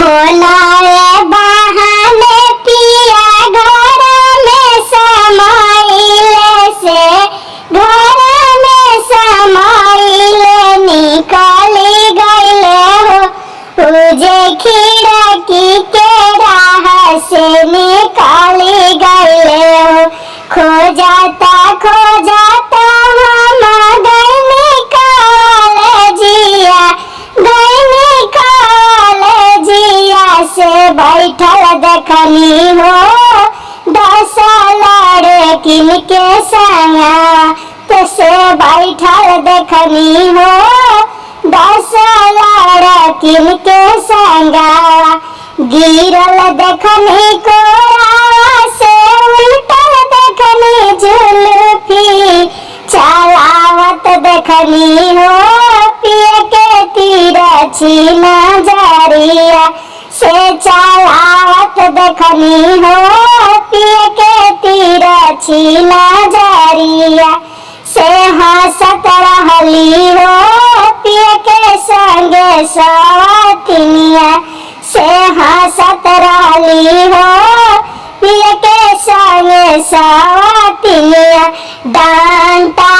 नए बहाने पिया घर में समाइले से घर में समाइले निकली गईले हो उजे खिड़की के राह से निकली गईले हो खोजता खोजता हम गईनी कॉलेजिया से बैठल देखनी हो 10 लड़किन के संगा तो से बैठल देखनी हो 10 लड़किन के संगा गिरल देखनी को से उल्टल देखनी जुल्फी चलावत देखनी हो पिए के तिरछी नजरिया से चलावत देखनी हो पिए के तिरछी नजरिया से हंसत रहली हो पिए के संगे सवतिनिया से हंसत रहली हो पिए के संगे सवतिनिया डांटा